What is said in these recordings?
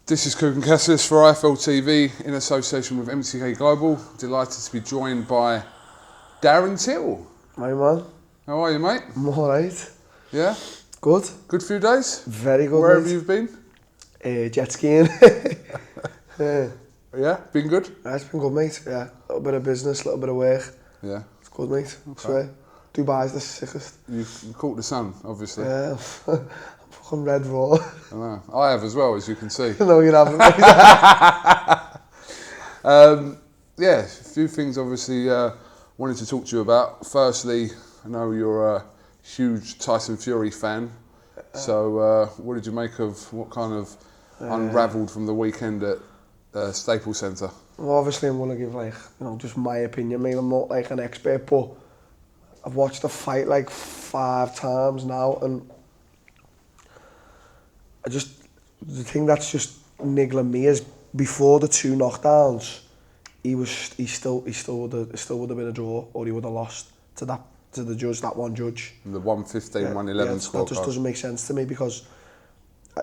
This is CONOR McGREGOR for IFL TV in association with MTK Global. Delighted to be joined by Darren Till. My man. How are you, mate? I'm alright. Yeah? Good. Good few days? Very good, Where mate. have you been? Jet skiing. Yeah? Been good? It's been good, mate. Yeah. A little bit of business, a little bit of work. Yeah. It's good, mate. Okay. I swear. Dubai's the sickest. You caught the sun, obviously. Yeah. I'm fucking red raw. I know. I have as well, as you can see. No, you haven't, mate. Yeah, a few things obviously wanted to talk to you about. Firstly, I know you're a huge Tyson Fury fan. So what did you make of what kind of unravelled from the weekend at Staples Centre? Well, obviously I'm going to give just my opinion, mate. I'm not like an expert, but I've watched the fight like 5 times now, and the thing that's just niggling me is before the 2 knockdowns, he still would have been a draw, or he would have lost to the judge, that one judge. The 115, 111 scorecard. That just doesn't make sense to me, because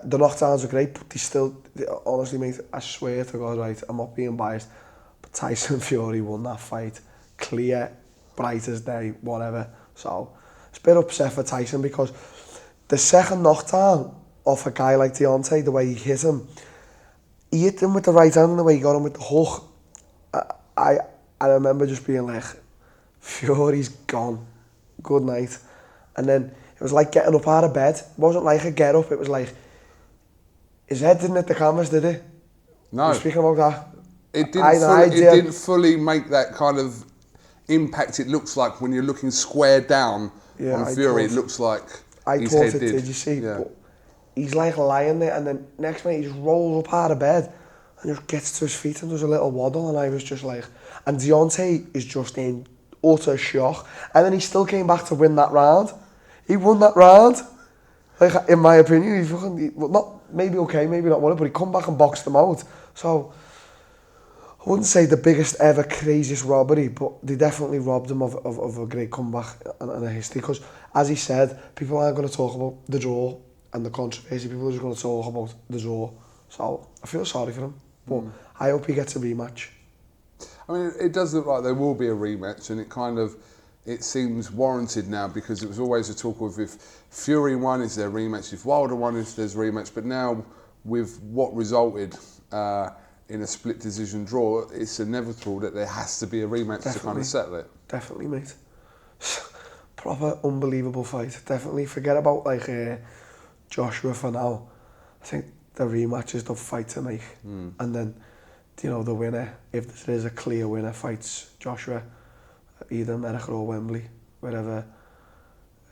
the knockdowns are great, but honestly, mate, I swear to God, right, I'm not being biased, but Tyson Fury won that fight, clear, bright as day, whatever. So it's a bit upset for Tyson, because the second knockdown off a guy like Deontay, the way he hit him with the right hand and the way he got him with the hook, I remember just being like, Fury's gone, good night. And then it was like getting up out of bed. It wasn't like a get up, it was like, his head didn't hit the canvas, did it? No. We're speaking about that. It didn't fully make that kind of impact it looks like when you're looking square down on Fury. It looks like his head did. You see? Yeah. But he's like lying there, and then next minute he just rolls up out of bed and just gets to his feet and does a little waddle, and I was just like... And Deontay is just in utter shock. And then he still came back to win that round. He won that round. Like, in my opinion, maybe not won it, but he come back and boxed them out. So, I wouldn't say the biggest ever, craziest robbery, but they definitely robbed him of a great comeback and a history. Because, as he said, people aren't going to talk about the draw and the controversy. People are just going to talk about the draw. So, I feel sorry for him. But I hope he gets a rematch. I mean, it does look like there will be a rematch, and it seems warranted now, because it was always a talk of if Fury won, is there a rematch? If Wilder won, is there's a rematch? But now, with what resulted in a split decision draw, it's inevitable that there has to be a rematch to kind of settle it. Definitely, mate. Proper unbelievable fight. Definitely. Forget about Joshua for now. I think the rematch is the fight to make. And then, the winner, if there is a clear winner, fights Joshua, either America or Wembley, wherever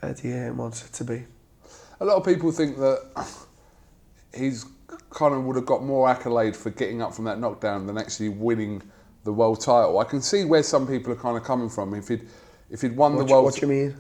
Eddie wants it to be. A lot of people think that he's kind of would have got more accolade for getting up from that knockdown than actually winning the world title. I can see where some people are kind of coming from. If he'd won the world... What do you mean?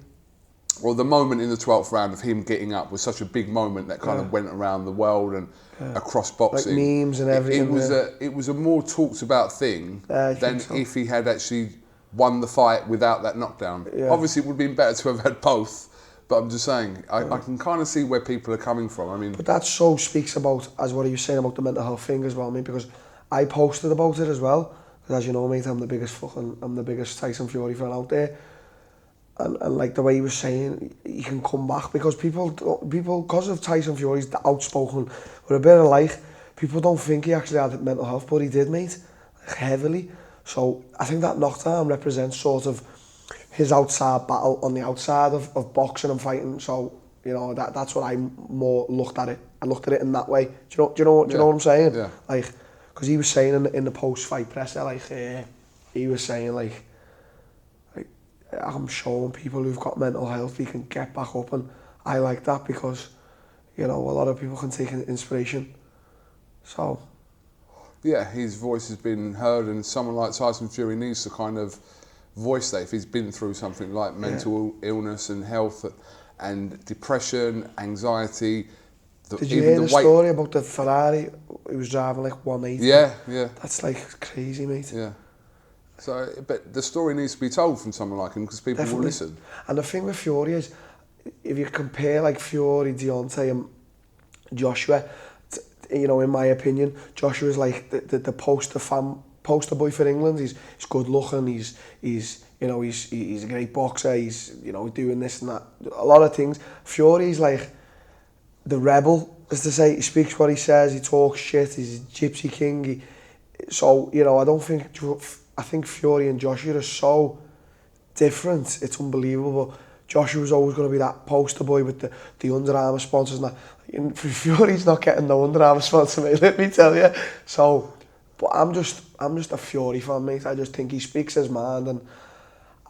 Well, the moment in the 12th round of him getting up was such a big moment that kind of went around the world and across boxing. Like memes and everything. It was a more talked about thing than if he had actually won the fight without that knockdown. Yeah. Obviously, it would have been better to have had both, but I'm just saying, I can kind of see where people are coming from. I mean, but that so speaks about, as what he was saying about the mental health thing as well, mate, because I posted about it as well. Because as you know, mate, I'm the biggest Tyson Fury fan out there. And like the way he was saying, he can come back, because people, because of Tyson Fury's outspoken, with a bit of like, people don't think he actually had mental health, but he did, mate, like heavily. So I think that knockdown represents sort of his outside battle on the outside of boxing and fighting. So that's what I more looked at it. I looked at it in that way. Do you know what I'm saying? Yeah. Like, because he was saying in the post-fight presser, like he was saying like I'm showing people who've got mental health they can get back up, and I like that, because a lot of people can take inspiration. So yeah, his voice has been heard, and someone like Tyson Fury needs to kind of voice that if he's been through something like mental illness and health and depression, anxiety. Did you hear the story about the Ferrari? He was driving like 180. Yeah. That's like crazy, mate. Yeah. So, but the story needs to be told from someone like him, because people will listen. And the thing with Fury is, if you compare like Fury, Deontay and Joshua, you know, in my opinion, Joshua's like the poster boy for England. He's good looking. He's a great boxer. He's, you know, doing this and that, a lot of things. Fury's like the rebel, as to say. He speaks what he says. He talks shit. He's a gypsy king. So, you know, I think Fury and Joshua are so different. It's unbelievable. Joshua's always going to be that poster boy with the Under Armour sponsors. And Fury's not getting no Under Armour sponsor, mate, let me tell you. So, but I'm just a Fury fan, mate. I just think he speaks his mind, and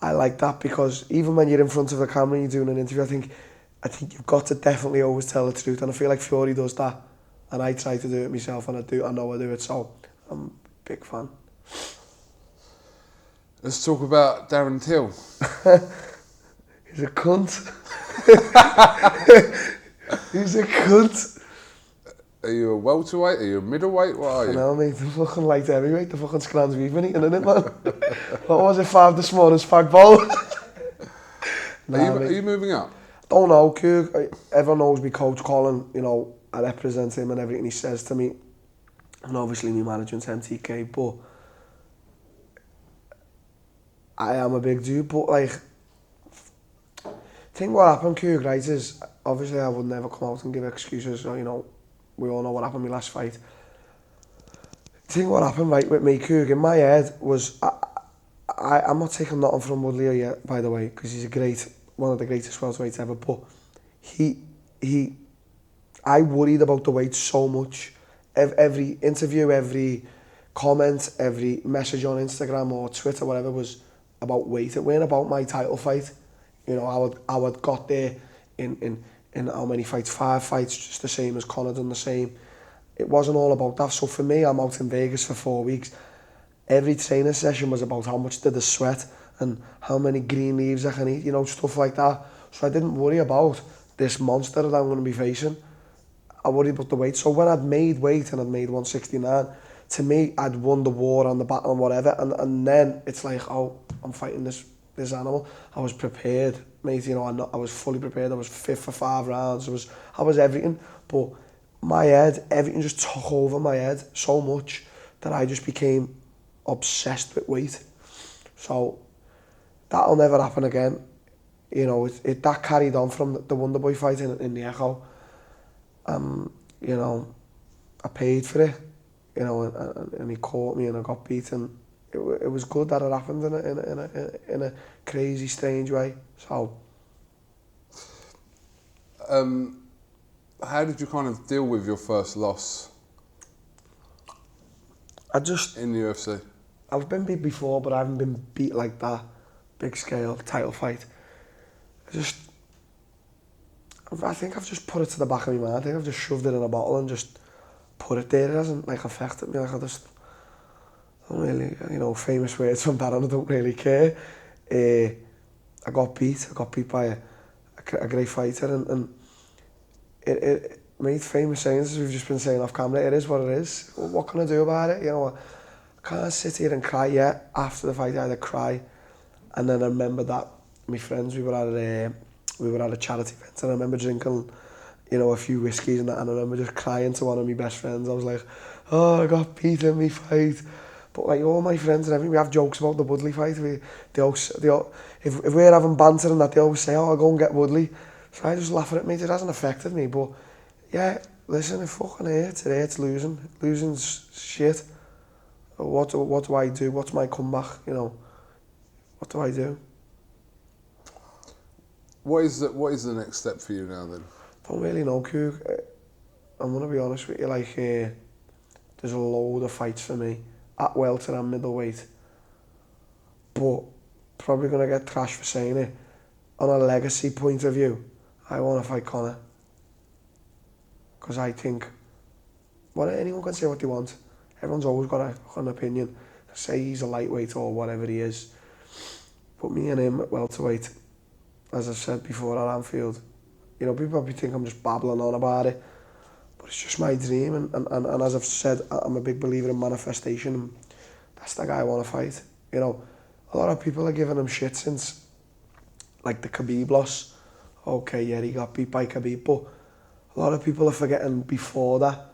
I like that, because even when you're in front of the camera and you're doing an interview, I think you've got to definitely always tell the truth, and I feel like Fury does that, and I try to do it myself, and I know I do it, so I'm a big fan. Let's talk about Darren Till. He's a cunt. He's a cunt. Are you a welterweight? Are you a middleweight? What are you? I know, mate. The fucking light heavyweight. The fucking scrans we've been eating, innit, man? What was it, 5 this morning? Spag bowl? Are you moving up? Don't know, Coog. Everyone knows me, Coach Colin. You know, I represent him and everything he says to me. And obviously my management's MTK, but I am a big dude. But like, I think what happened, Coog, right, is obviously I would never come out and give excuses. So, you know, we all know what happened in my last fight. I think what happened, right, with me, Coog, in my head was, I'm not taking nothing from Woodley yet, by the way, because he's one of the greatest welterweights ever, but I worried about the weight so much. Every interview, every comment, every message on Instagram or Twitter, whatever, was about weight. It wasn't about my title fight. You know, I would got there in how many fights? 5 fights, just the same as Conor done the same. It wasn't all about that. So for me, I'm out in Vegas for 4 weeks. Every training session was about how much did I sweat and how many green leaves I can eat, you know, stuff like that. So I didn't worry about this monster that I'm going to be facing. I worried about the weight. So when I'd made weight and I'd made 169, to me, I'd won the war and the battle and whatever. And then it's like, oh, I'm fighting this animal. I was prepared, mate. You know, I was fully prepared. I was fit for 5 rounds. I was everything. But my head, everything just took over my head so much that I just became obsessed with weight. So that'll never happen again. You know, that carried on from the Wonderboy fight in the Echo. You know, I paid for it, you know, and he caught me and I got beaten. It was good that it happened in a crazy, strange way. So, how did you kind of deal with your first loss? In the UFC. I've been beat before, but I haven't been beat like that, big scale title fight. I think I've just put it to the back of my mind. I think I've just shoved it in a bottle and just put it there. It hasn't like affected me. Like I don't really, you know, famous words from Darren, I don't really care. I got beat by a great fighter, and it made famous sayings, as we've just been saying off camera. It is what it is. What can I do about it? You know, I can't sit here and cry yet. After the fight, I had to cry, and then I remember that my friends, we were at a charity event, and I remember drinking, you know, a few whiskies and that, and I remember just crying to one of my best friends. I was like, oh, I got beat in my fight. But like all my friends and everything, we have jokes about the Woodley fight. If we're having banter and that, they always say, oh, I'll go and get Woodley. So I just laugh at it, mate. It hasn't affected me, but yeah, listen, it fucking hurts. It hurts losing. Losing's shit. What do I do? What's my comeback? You know, what do I do? What is the next step for you now then? Don't really know, Coog. I'm gonna be honest with you. Like, there's a load of fights for me at welter and middleweight, but probably gonna get trashed for saying it. On a legacy point of view, I want to fight Conor, because I think, well, anyone can say what they want. Everyone's always got an opinion. Say he's a lightweight or whatever he is. But me and him at welterweight, as I've said before at Anfield, you know, people probably think I'm just babbling on about it, but it's just my dream, and as I've said, I'm a big believer in manifestation, and that's the guy I want to fight. You know, a lot of people are giving him shit since, like, the Khabib loss. Okay, yeah, he got beat by Khabib, but a lot of people are forgetting before that,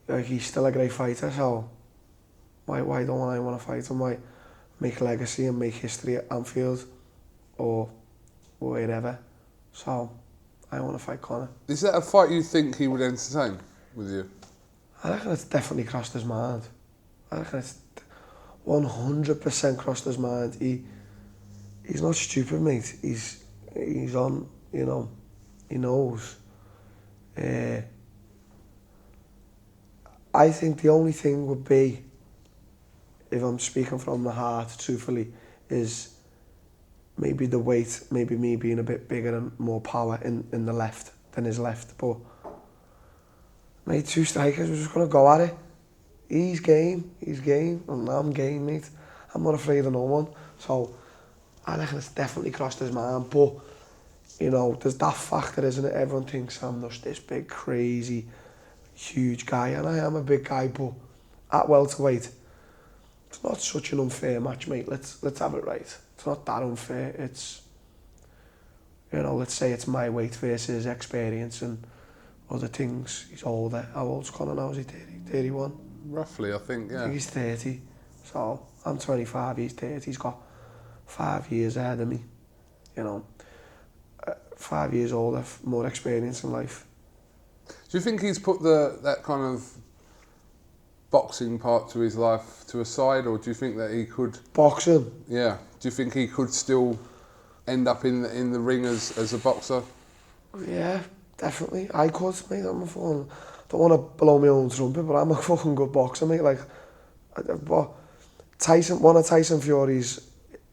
like, he's still a great fighter, so why don't I want to fight him? Why make legacy and make history at Anfield or wherever? So I want to fight Conor. Is that a fight you think he would entertain with you? I reckon it's definitely crossed his mind. I reckon it's 100% crossed his mind. He's not stupid, mate. He's on, you know, he knows. I think the only thing would be, if I'm speaking from the heart, truthfully, is maybe the weight, maybe me being a bit bigger and more power in the left than his left. But, mate, two strikers, we're just going to go at it. He's game, and I'm game, mate. I'm not afraid of no one. So, I reckon it's definitely crossed his mind. But, you know, there's that factor, isn't it? Everyone thinks I'm just this big, crazy, huge guy. And I am a big guy, but at welterweight, it's not such an unfair match, mate. Let's have it right. It's not that unfair. It's, you know, let's say it's my weight versus experience and other things. He's older. How old's Conor now? Is he 30, 31? Roughly, I think, yeah. I think he's 30. So I'm 25, he's 30. He's got 5 years ahead of me. You know, 5 years older, more experience in life. Do you think he's put that kind of boxing part to his life to a side, or do you think that he could... Boxing? Yeah. Do you think he could still end up in the ring as a boxer? Yeah, definitely. I could, mate. I'm a fucking... Don't want to blow my own trumpet, but I'm a fucking good boxer, mate. Like, one of Tyson Fury's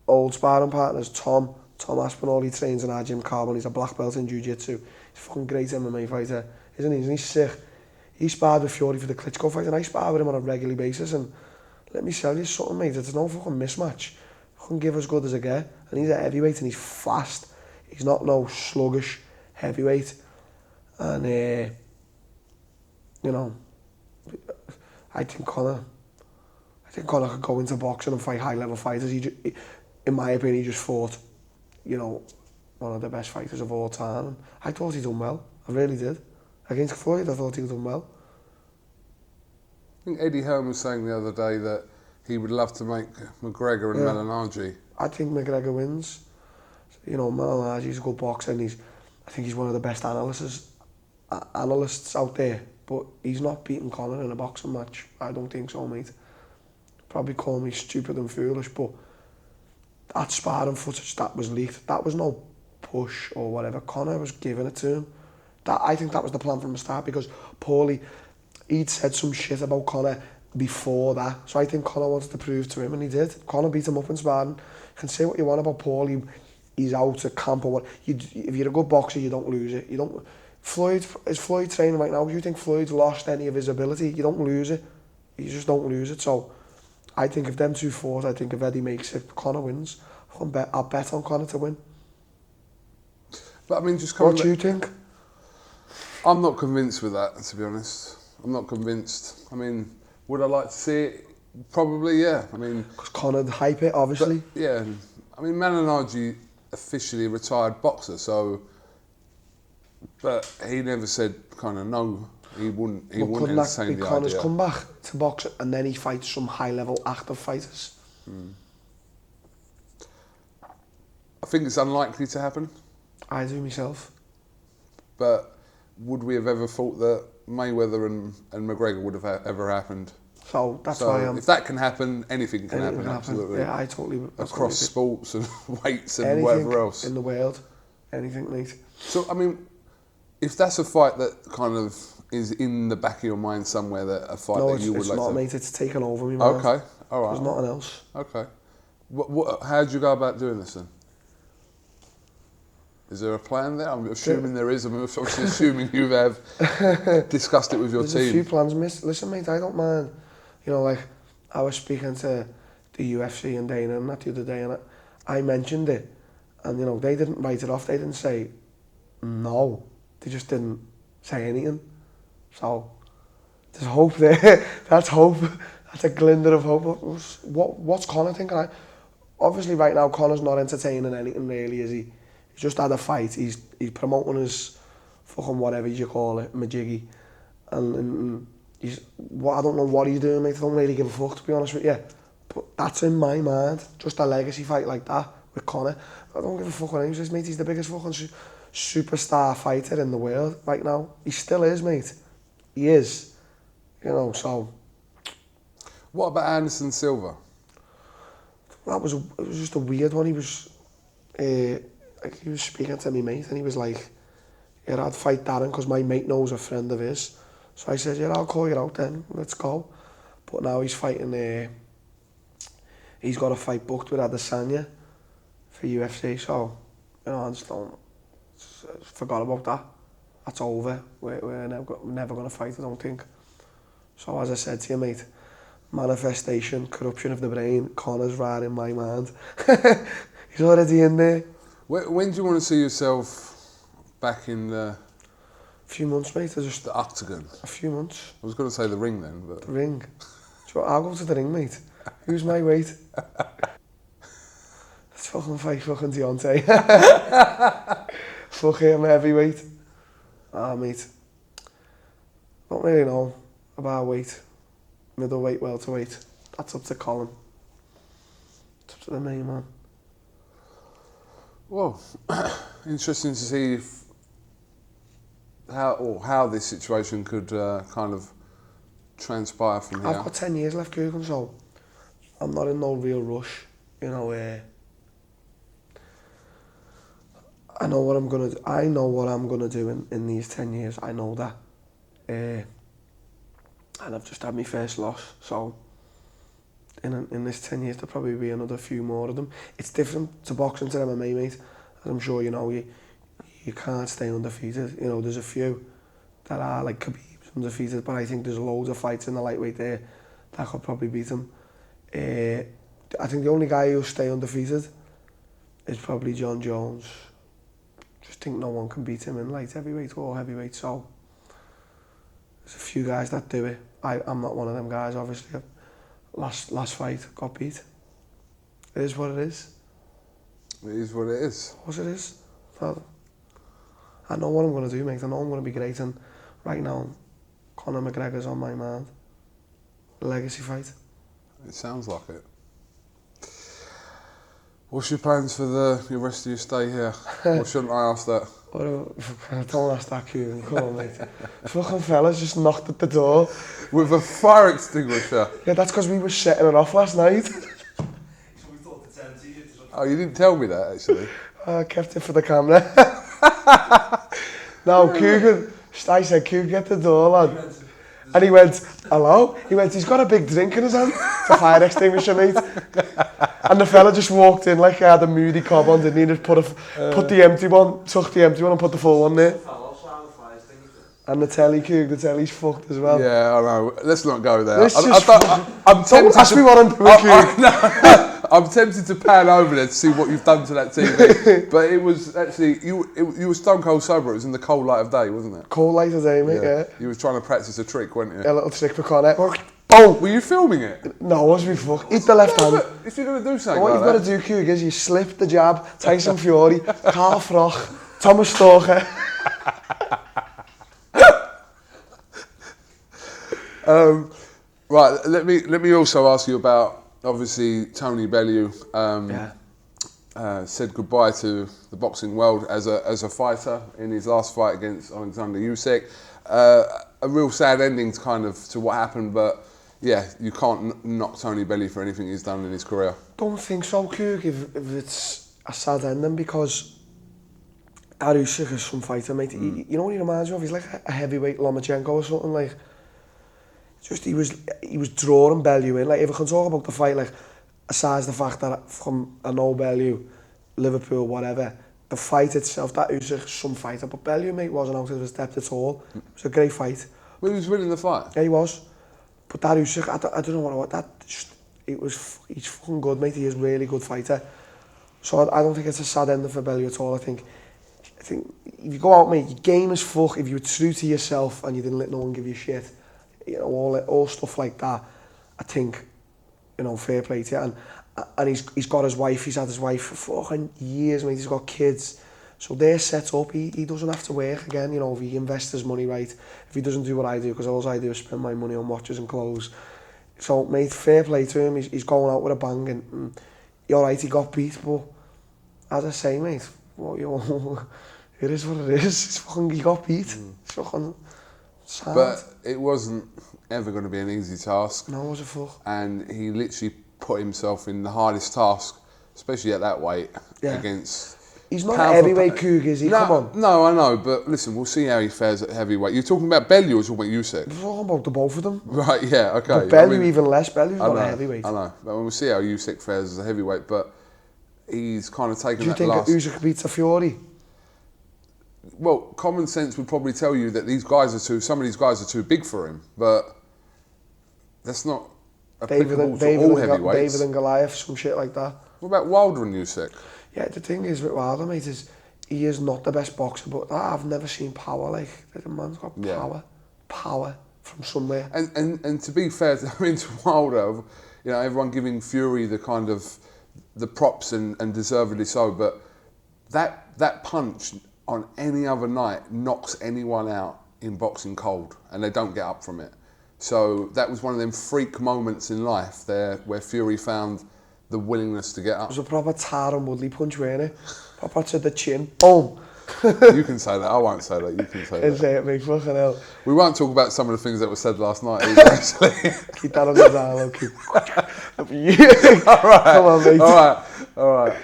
old sparring partners, Tom Aspinall, he trains in our gym, Carbon. He's a black belt in jiu-jitsu. He's a fucking great MMA fighter, isn't he? Isn't he sick? He sparred with Fury for the Klitschko fight, and I spar with him on a regular basis. And let me tell you something, mate. It's no fucking mismatch. Fucking give as good as I get. And he's a heavyweight, and he's fast. He's not no sluggish heavyweight. And, you know, I think Conor could go into boxing and fight high-level fighters. In my opinion, he just fought, you know, one of the best fighters of all time. And I thought he'd done well. I really did. Against Floyd, I thought he'd done well. I think Eddie Hearn was saying the other day that he would love to make McGregor and Malignaggi. I think McGregor wins. You know, Malignaggi's a good boxer, and I think he's one of the best analysts out there. But he's not beating Conor in a boxing match. I don't think so, mate. Probably call me stupid and foolish, but that sparring footage that was leaked, that was no push or whatever. Conor was giving it to him. I think that was the plan from the start, because Paulie, he'd said some shit about Conor before that. So I think Conor wanted to prove to him, and he did. Conor beat him up in sparring. You can say what you want about Paulie, he's out at camp or what. If you're a good boxer, you don't lose it. Is Floyd training right now? Do you think Floyd's lost any of his ability? You don't lose it. You just don't lose it. So I think if them two fought, I think if Eddie makes it, Conor wins. I'll bet on Conor to win. But I mean, just coming... What do you think? I'm not convinced with that, to be honest. I'm not convinced. I mean, would I like to see it? Probably, yeah. I mean... Because Conor hype it, obviously. But, yeah. I mean, Malignaggi officially a retired boxer, so... But he never said kind of no. He wouldn't entertain the idea. Conor's come back to boxing, and then he fights some high-level active fighters. I think it's unlikely to happen. I do myself. But would we have ever thought that Mayweather and McGregor would have ever happened? So that's why I'm... If that can happen, anything can happen, absolutely. Yeah, I totally... Across sports and weights and whatever else. In the world. Anything, mate. So, I mean, if that's a fight that kind of is in the back of your mind somewhere, that a fight that you would like to... No, it's not, mate. It's taken over me, man. Okay, all right. There's nothing else. Okay. How do you go about doing this then? Is there a plan there? I'm assuming there is. I'm obviously assuming you have discussed it with your team. There's a few plans, miss. Listen, mate, I don't mind. You know, like, I was speaking to the UFC and Dana and that the other day, and I mentioned it. And, you know, they didn't write it off. They didn't say no. They just didn't say anything. So, there's hope there. That's hope. That's a glimmer of hope. What's Conor thinking? Obviously, right now, Conor's not entertaining anything, really, is he? He's just had a fight. He's promoting his fucking whatever you call it, majiggy. And I don't know what he's doing, mate. I don't really give a fuck, to be honest with you. But that's in my mind. Just a legacy fight like that with Conor. I don't give a fuck what anyone says, mate. He's the biggest fucking superstar fighter in the world right now. He still is, mate. He is. You know, so... What about Anderson Silva? It was just a weird one. He was speaking to me mate, and he was like, yeah, I'd fight Darren because my mate knows a friend of his. So I said, yeah, I'll call you out then, let's go. But now he's fighting, he's got a fight booked with Adesanya for UFC, so, you know, I just forgot about that. That's over. We're never going to fight, I don't think. So as I said to you, mate, manifestation, corruption of the brain, Conor's right in my mind. He's already in there. When do you want to see yourself back in the... A few months, mate. The octagon? A few months. I was going to say the ring then, but... The ring. I'll go to the ring, mate. Who's my weight? Let's fucking fight fucking Deontay. Fuck him, heavyweight. Mate. Don't really know about weight. Middleweight, welterweight. That's up to Colin. It's up to the main man. Well, interesting to see how this situation could kind of transpire from here. I've got 10 years left, Kugan, so I'm not in no real rush. You know, I know what I'm gonna do. I know what I'm gonna do in these 10 years. I know that. And I've just had my first loss, so in this 10 years there'll probably be another few more of them. It's different to boxing to MMA, mate. As I'm sure you know, you can't stay undefeated. You know, there's a few that are like Khabib's undefeated, but I think there's loads of fights in the lightweight there that could probably beat him. I think the only guy who'll stay undefeated is probably John Jones. Just think no one can beat him in light heavyweight or heavyweight, so there's a few guys that do it. I'm not one of them guys, obviously. Last fight, got beat. It is what it is. It is what it is. Of course it is. Well, I know what I'm going to do, mate. I know I'm going to be great, and right now, Conor McGregor's on my mind. Legacy fight. It sounds like it. What's your plans for the rest of your stay here? Or shouldn't I ask that? Don't ask that, Cuban. Come on, mate. Fucking fellas just knocked at the door. With a fire extinguisher? Yeah, that's because we were setting it off last night. Oh, you didn't tell me that, actually. I kept it for the camera. No, Cuban. I said, Cuban, get the door, lad. And he went, hello? He went, he's got a big drink in his hand. It's a fire extinguisher, mate. And the fella just walked in like he had a moody cob on, didn't he? Just put the empty one, took the empty one and put the full one there. And the telly's fucked as well. Yeah, I know. Let's not go there. I'm tempted. Don't ask me what I'm doing, Coog. I'm tempted to pan over there to see what you've done to that TV. But it was actually, you were stone cold sober. It was in the cold light of day, wasn't it? Cold light of day, mate, yeah. You were trying to practice a trick, weren't you? A little trick for Conor. Oh, were you filming it? No, I wasn't fuck. Eat the left hand. If you're going to do something What like you've got to do, Coog, is you slip the jab, Tyson Fury, Carl Froch, Thomas Stalker. Right, let me also ask you about, obviously, Tony Bellew said goodbye to the boxing world as a fighter in his last fight against Alexander Usyk. A real sad ending to what happened, but yeah, you can't knock Tony Bellew for anything he's done in his career. Don't think so, Coog, if it's a sad ending, because Usyk is some fighter, mate. You know what he reminds me of? He's like a heavyweight Lomachenko or something, like. Just he was drawing Bellew in. Like, if we can talk about the fight, like, aside the fact that from a no Bellew, Liverpool, whatever, the fight itself, that Usyk, some fighter, but Bellew, mate, wasn't out of his depth at all. It was a great fight. Well, he was winning the fight. Yeah, he was. But that Usyk, I don't know what that. Just, he's fucking good, mate. He is a really good fighter. So I don't think it's a sad ending for Bellew at all. I think if you go out, mate, your game is fuck. If you were true to yourself and you didn't let no one give you shit, you know, all stuff like that, I think, you know, fair play to you. And he's got his wife. He's had his wife for fucking years, mate. He's got kids. So they're set up, he doesn't have to work again, you know, if he invests his money right, if he doesn't do what I do, because all I do is spend my money on watches and clothes. So, mate, fair play to him, he's going out with a bang, and you're right, he got beat, but as I say, mate, well, you know, it is what it is, it's fucking, he got beat, it's fucking sad. But it wasn't ever going to be an easy task. No, it was a fuck. And he literally put himself in the hardest task, especially at that weight, Yeah. against... He's not a heavyweight coog, is he? No, Come on. No, I know, but listen, we'll see how he fares at heavyweight. You're talking about BELLEW or talking about Usyk? We're talking about the both of them. Right, yeah, okay. But BELLEW even less, Bellew's not a heavyweight. I know, but we'll see how Usyk fares as a heavyweight, but he's kind of taken that last... Do you think Usyk beats a Fury? Well, common sense would probably tell you that some of these guys are too big for him, but that's not applicable to all heavyweights. David and Goliath, some shit like that. What about Wilder and Usyk? Yeah, the thing is with Wilder, mate, is he is not the best boxer, but I've never seen power like the man's got power from somewhere. And to be fair, I mean, to Wilder, you know, everyone giving Fury the kind of the props and deservedly so, but that punch on any other night knocks anyone out in boxing cold, and they don't get up from it. So that was one of them freak moments in life there where Fury found the willingness to get up. It was a proper TYRON Woodley punch, wasn't it? Proper to the chin, boom. You can say that, I won't say that, you can say that. Say it, mate, fucking hell. We won't talk about some of the things that were said last night either, actually. Keep that on the dialogue, keep... Alright, come on, mate. Alright.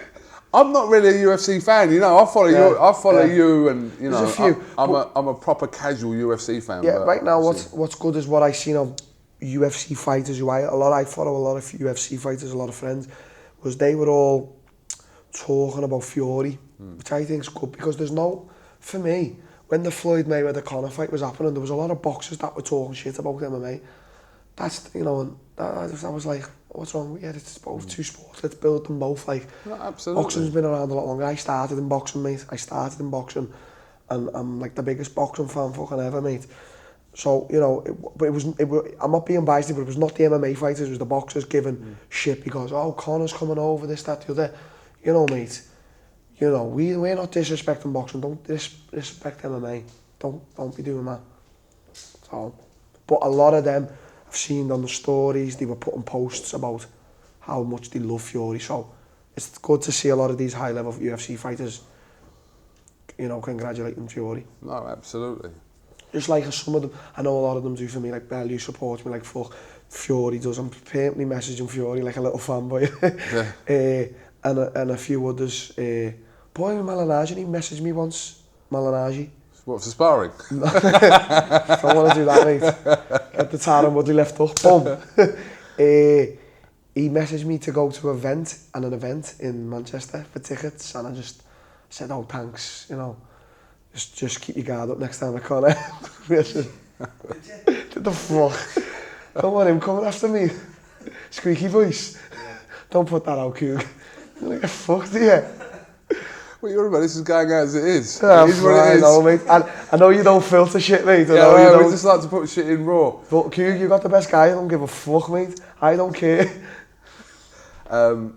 I'm not really a UFC fan, you know, I follow you and, you know, There's a few, I'm a proper casual UFC fan. Yeah, right now what's good is what I seen of UFC fighters who I follow a lot of UFC fighters, a lot of friends, was they were all talking about Fury, which I think is good because there's no, for me, when the Floyd Mayweather Conor fight was happening, there was a lot of boxers that were talking shit about MMA. That's, you know, and I was like, what's wrong with it? It's both two sports, let's build them both. Like, no, absolutely. Boxing's been around a lot longer. I started in boxing, mate. And I'm like the biggest boxing fan fucking ever, mate. So, you know, I'm not being biased, but it was not the MMA fighters, it was the boxers giving shit because, oh, Conor's coming over, this, that, the other. You know, mate, you know, we're not disrespecting boxing, don't disrespect MMA. Don't be doing that. So, but a lot of them, I've seen on the stories, they were putting posts about how much they love Fury. So, it's good to see a lot of these high-level UFC fighters, you know, congratulating Fury. No, absolutely. Just like some of them, I know a lot of them do for me, like BELLEW supports me, like fuck, Fury does. I'm permanently messaging Fury like a little fanboy. Yeah. And a few others. Boy, Malinagi, he messaged me once, Malinagi. What, for sparring? Don't want to do that, mate. Get the TYRON Woodley left up, boom. He messaged me to go to an event in Manchester for tickets, and I just said, oh, thanks, you know. Just keep your guard up next time I can't. What the fuck? Don't want him coming after me. Squeaky voice. Yeah. Don't put that out, Coog. Like, fuck, do you? What are you on about? This is going out as it is. Yeah, it is what it is. I know, mate. I know you don't filter shit, mate. We just like to put shit in raw. But Coog, you got the best guy. I don't give a fuck, mate. I don't care. Is that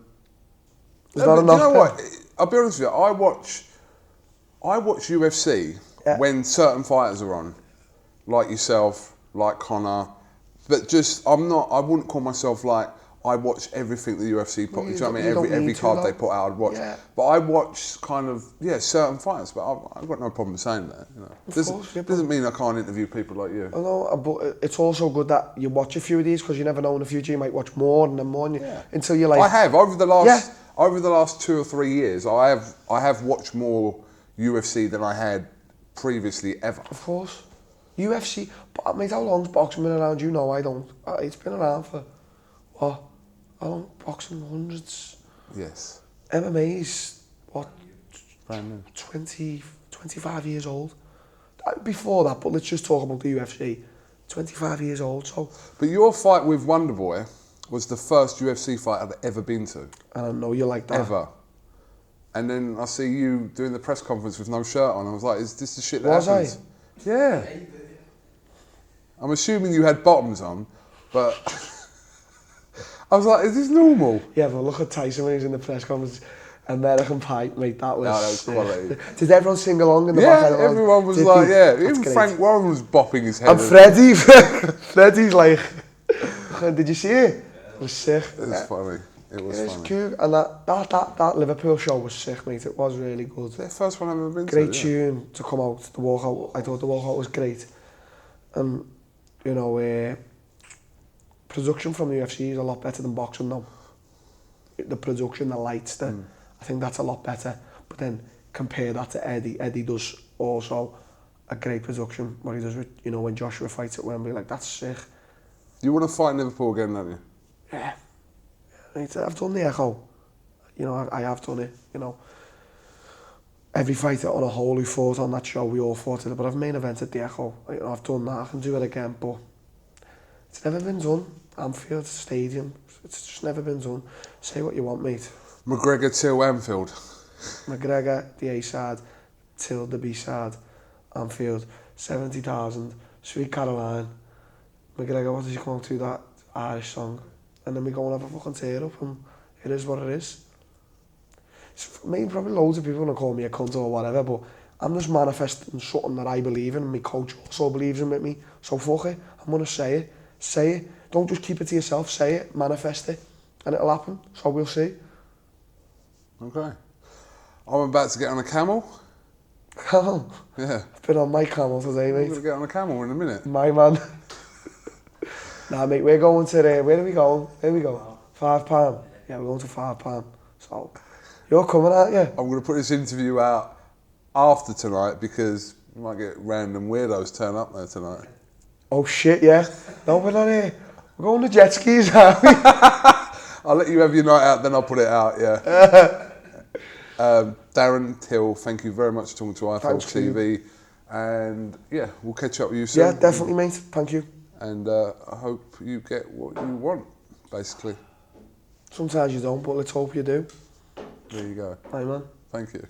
enough? You know what? I'll be honest with you. I watch UFC when certain fighters are on, like yourself, like Conor, but just I wouldn't call myself like I watch everything the UFC put. You know what I mean? Every card they put out, I'd watch. Yeah. But I watch kind of certain fighters. But I've got no problem saying that. You know, doesn't mean I can't interview people like you. I know, but it's also good that you watch a few of these because you never know in the future you might watch more and then more until you're like. I have over the last 2 or 3 years. I have watched more UFC than I had previously ever. Of course. UFC, but I mean, how long's boxing been around? You know I don't. It's been around for, what? How long? Boxing, hundreds? Yes. MMA's, what? Brand new. 25 years old. Before that, but let's just talk about the UFC. 25 years old, so... But your fight with Wonderboy was the first UFC fight I've ever been to. And I know you like that. Ever. And then I see you doing the press conference with no shirt on. I was like, is this the shit that happens? Was I? Yeah. I'm assuming you had bottoms on, but I was like, is this normal? Yeah, but look at Tyson when he's in the press conference. American Pie, mate, that was quality. Did everyone sing along in the back? Yeah, everyone was like, even great. Frank Warren was bopping his head. And Freddie's like, did you see it? It was sick. It was funny. It was funny. Cool. And that Liverpool show was sick, mate. It was really good. The first one I've ever been to. Great tune to come out. The walkout. I thought the walkout was great. And you know, production from the UFC is a lot better than boxing now. The production, the lights, I think that's a lot better. But then compare that to Eddie. Eddie does also a great production. What he does with, you know, when Joshua fights at Wembley, like that's sick. You want to fight Liverpool again, don't you? Yeah. I've done the Echo. You know, I have done it, you know. Every fighter on a whole who fought on that show, we all fought it, but I've main evented the Echo. You know, I've done that, I can do it again, but it's never been done. Anfield Stadium, it's just never been done. Say what you want, mate. McGregor till Anfield. McGregor, the A side, till the B side, Anfield, 70,000, Sweet Caroline. McGregor, what does he come to, that Irish song? And then we go and have a fucking tear up, and it is what it is. Maybe probably loads of people are going to call me a cunt or whatever, but I'm just manifesting something that I believe in, and my coach also believes in with me. So fuck it, I'm going to say it. Say it. Don't just keep it to yourself, say it, manifest it, and it'll happen. So we'll see. Okay. I'm about to get on a camel. Camel? Yeah. I've been on my camel today, mate. I'm going to get on a camel in a minute. My man. Nah, mate, we're going to the... Where are we going? Where are we going? £5. Yeah, we're going to £5. So, you're coming, aren't you? I'm going to put this interview out after tonight because you might get random weirdos turn up there tonight. Oh, shit, yeah. No, we're not here. We're going to jet skis, aren't we? I'll let you have your night out, then I'll put it out, yeah. Darren, Till, thank you very much for talking to TalkTalk TV. And, yeah, we'll catch up with you soon. Yeah, definitely, mate. Thank you. And I hope you get what you want, basically. Sometimes you don't, but let's hope you do. There you go. Bye, man. Thank you.